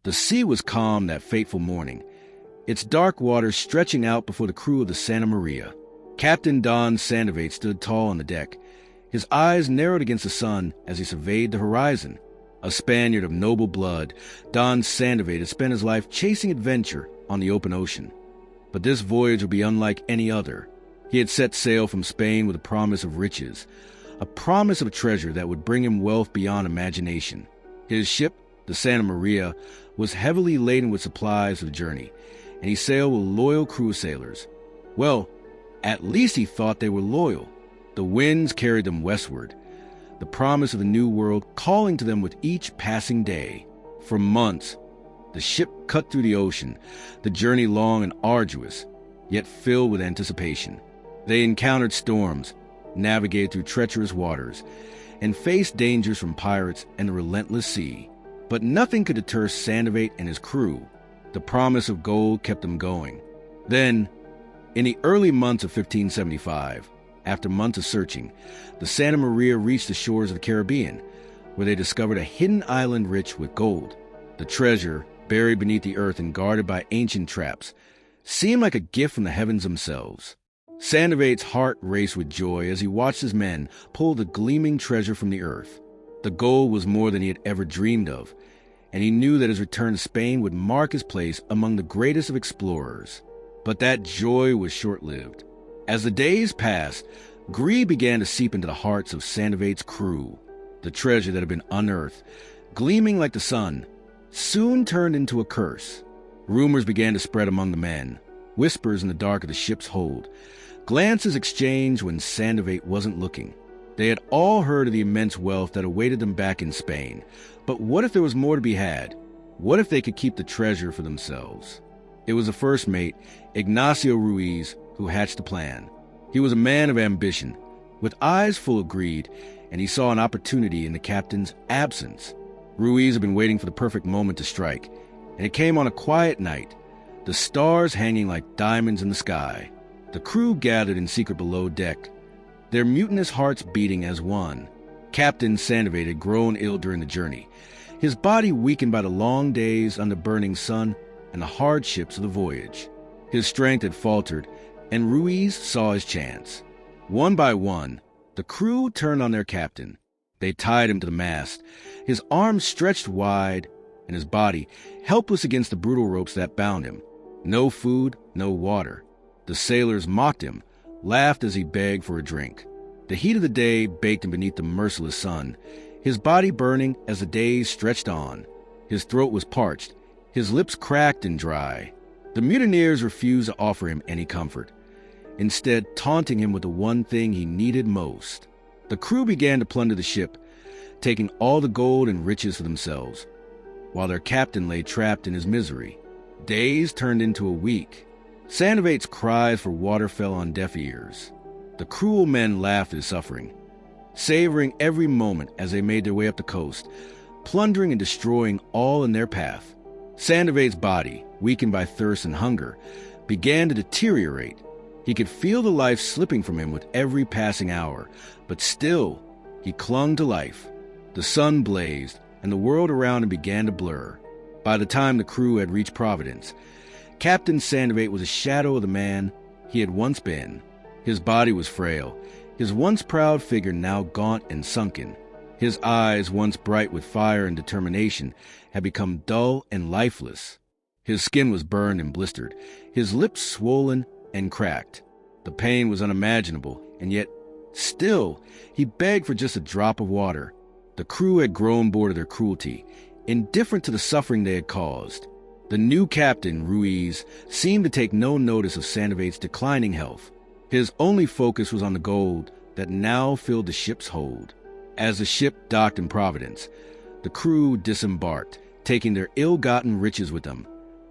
The sea was calm that fateful morning, its dark waters stretching out before the crew of the Santa Maria. Captain Don Sandovate stood tall on the deck, his eyes narrowed against the sun as he surveyed the horizon. A Spaniard of noble blood, Don Sandovate had spent his life chasing adventure on the open ocean. But this voyage would be unlike any other. He had set sail from Spain with a promise of riches, a promise of a treasure that would bring him wealth beyond imagination. His ship, the Santa Maria, was heavily laden with supplies for the journey, and he sailed with a loyal crew of sailors. Well, at least he thought they were loyal. The winds carried them westward, the promise of the new world calling to them with each passing day. For months, the ship cut through the ocean, the journey long and arduous, yet filled with anticipation. They encountered storms, navigated through treacherous waters, and faced dangers from pirates and the relentless sea. But nothing could deter Sandovate and his crew. The promise of gold kept them going. Then, in the early months of 1575, after months of searching, the Santa Maria reached the shores of the Caribbean, where they discovered a hidden island rich with gold. The treasure, buried beneath the earth and guarded by ancient traps, seemed like a gift from the heavens themselves. Sandovate's heart raced with joy as he watched his men pull the gleaming treasure from the earth. The gold was more than he had ever dreamed of, and he knew that his return to Spain would mark his place among the greatest of explorers. But that joy was short-lived. As the days passed, greed began to seep into the hearts of Sandovate's crew. The treasure that had been unearthed, gleaming like the sun, soon turned into a curse. Rumors began to spread among the men, whispers in the dark of the ship's hold, glances exchanged when Sandovate wasn't looking. They had all heard of the immense wealth that awaited them back in Spain. But what if there was more to be had? What if they could keep the treasure for themselves? It was the first mate, Ignacio Ruiz, who hatched the plan. He was a man of ambition, with eyes full of greed, and he saw an opportunity in the captain's absence. Ruiz had been waiting for the perfect moment to strike, and it came on a quiet night, the stars hanging like diamonds in the sky. The crew gathered in secret below deck, their mutinous hearts beating as one. Captain Sandovate had grown ill during the journey, his body weakened by the long days under the burning sun and the hardships of the voyage. His strength had faltered, and Ruiz saw his chance. One by one, the crew turned on their captain. They tied him to the mast, his arms stretched wide, and his body helpless against the brutal ropes that bound him. No food, no water. The sailors mocked him, laughed as he begged for a drink. The heat of the day baked him beneath the merciless sun, his body burning as the days stretched on. His throat was parched, his lips cracked and dry. The mutineers refused to offer him any comfort, instead taunting him with the one thing he needed most. The crew began to plunder the ship, taking all the gold and riches for themselves, while their captain lay trapped in his misery. Days turned into a week. Sandovate's cries for water fell on deaf ears. The cruel men laughed at his suffering, savoring every moment as they made their way up the coast, plundering and destroying all in their path. Sandovate's body, weakened by thirst and hunger, began to deteriorate. He could feel the life slipping from him with every passing hour, but still, he clung to life. The sun blazed, and the world around him began to blur. By the time the crew had reached Providence, Captain Sandovate was a shadow of the man he had once been. His body was frail, his once proud figure now gaunt and sunken. His eyes, once bright with fire and determination, had become dull and lifeless. His skin was burned and blistered, his lips swollen and cracked. The pain was unimaginable, and yet, still, he begged for just a drop of water. The crew had grown bored of their cruelty, indifferent to the suffering they had caused. The new captain, Ruiz, seemed to take no notice of Sandovate's declining health. His only focus was on the gold that now filled the ship's hold. As the ship docked in Providence, the crew disembarked, taking their ill-gotten riches with them,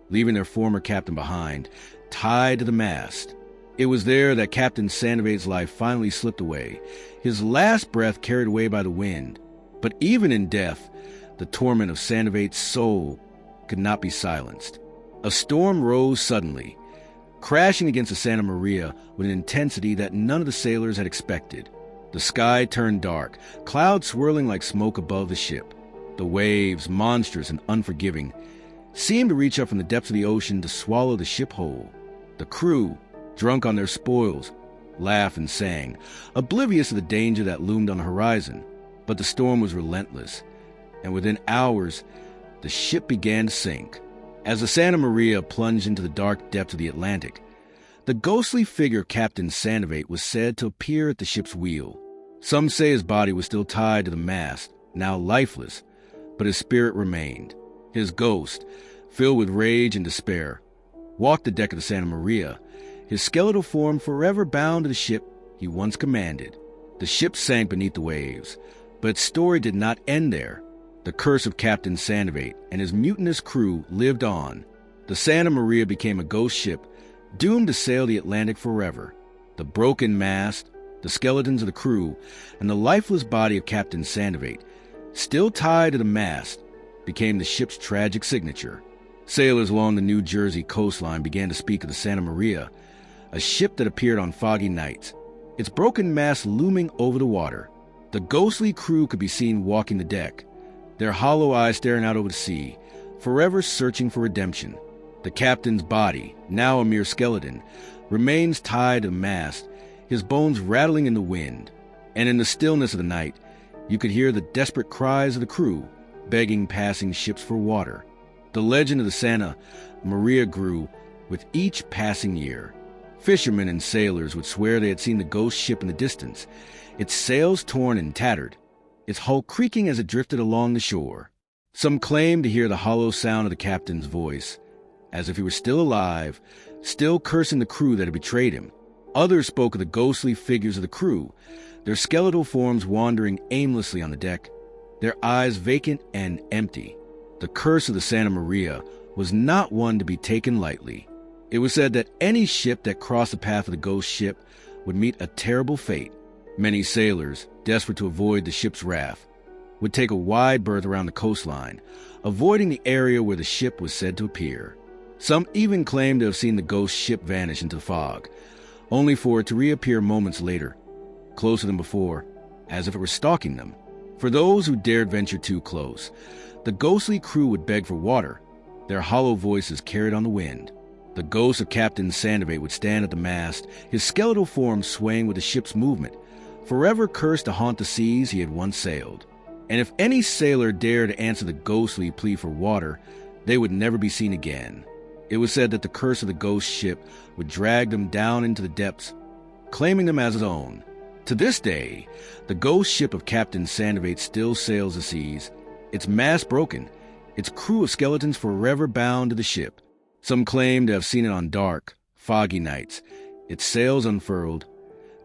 leaving their former captain behind, tied to the mast. It was there that Captain Sandovate's life finally slipped away, his last breath carried away by the wind. But even in death, the torment of Sandovate's soul could not be silenced. A storm rose suddenly, crashing against the Santa Maria with an intensity that none of the sailors had expected. The sky turned dark, clouds swirling like smoke above the ship. The waves, monstrous and unforgiving, seemed to reach up from the depths of the ocean to swallow the ship whole. The crew, drunk on their spoils, laughed and sang, oblivious of the danger that loomed on the horizon. But the storm was relentless, and within hours, the ship began to sink. As the Santa Maria plunged into the dark depths of the Atlantic, the ghostly figure of Captain Sandovate was said to appear at the ship's wheel. Some say his body was still tied to the mast, now lifeless, but his spirit remained. His ghost, filled with rage and despair, walked the deck of the Santa Maria, his skeletal form forever bound to the ship he once commanded. The ship sank beneath the waves, but its story did not end there. The curse of Captain Sandovate and his mutinous crew lived on. The Santa Maria became a ghost ship, doomed to sail the Atlantic forever. The broken mast, the skeletons of the crew, and the lifeless body of Captain Sandovate, still tied to the mast, became the ship's tragic signature. Sailors along the New Jersey coastline began to speak of the Santa Maria, a ship that appeared on foggy nights, its broken mast looming over the water. The ghostly crew could be seen walking the deck, their hollow eyes staring out over the sea, forever searching for redemption. The captain's body, now a mere skeleton, remains tied to the mast, his bones rattling in the wind. And in the stillness of the night, you could hear the desperate cries of the crew, begging passing ships for water. The legend of the Santa Maria grew with each passing year. Fishermen and sailors would swear they had seen the ghost ship in the distance, its sails torn and tattered, its hull creaking as it drifted along the shore. Some claimed to hear the hollow sound of the captain's voice, as if he were still alive, still cursing the crew that had betrayed him. Others spoke of the ghostly figures of the crew, their skeletal forms wandering aimlessly on the deck, their eyes vacant and empty. The curse of the Santa Maria was not one to be taken lightly. It was said that any ship that crossed the path of the ghost ship would meet a terrible fate. Many sailors, desperate to avoid the ship's wrath, would take a wide berth around the coastline, avoiding the area where the ship was said to appear. Some even claimed to have seen the ghost ship vanish into the fog, only for it to reappear moments later, closer than before, as if it were stalking them. For those who dared venture too close, the ghostly crew would beg for water, their hollow voices carried on the wind. The ghost of Captain Sandovate would stand at the mast, his skeletal form swaying with the ship's movement, forever cursed to haunt the seas he had once sailed. And if any sailor dared to answer the ghostly plea for water, they would never be seen again. It was said that the curse of the ghost ship would drag them down into the depths, claiming them as its own. To this day, the ghost ship of Captain Sandovate still sails the seas, its mast broken, its crew of skeletons forever bound to the ship. Some claim to have seen it on dark, foggy nights, its sails unfurled,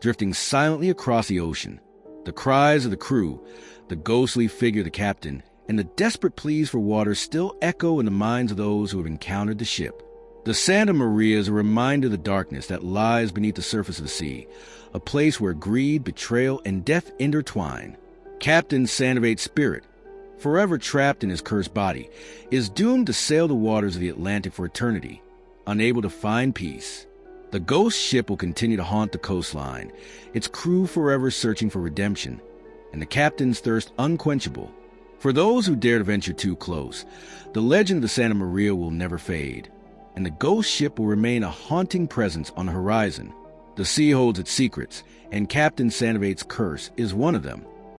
drifting silently across the ocean. The cries of the crew, the ghostly figure of the captain, and the desperate pleas for water still echo in the minds of those who have encountered the ship. The Santa Maria is a reminder of the darkness that lies beneath the surface of the sea, a place where greed, betrayal, and death intertwine. Captain Sandovate's spirit, forever trapped in his cursed body, is doomed to sail the waters of the Atlantic for eternity, unable to find peace. The ghost ship will continue to haunt the coastline, its crew forever searching for redemption, and the captain's thirst unquenchable. For those who dare to venture too close, the legend of the Santa Maria will never fade, and the ghost ship will remain a haunting presence on the horizon. The sea holds its secrets, and Captain Sandovate's curse is one of them.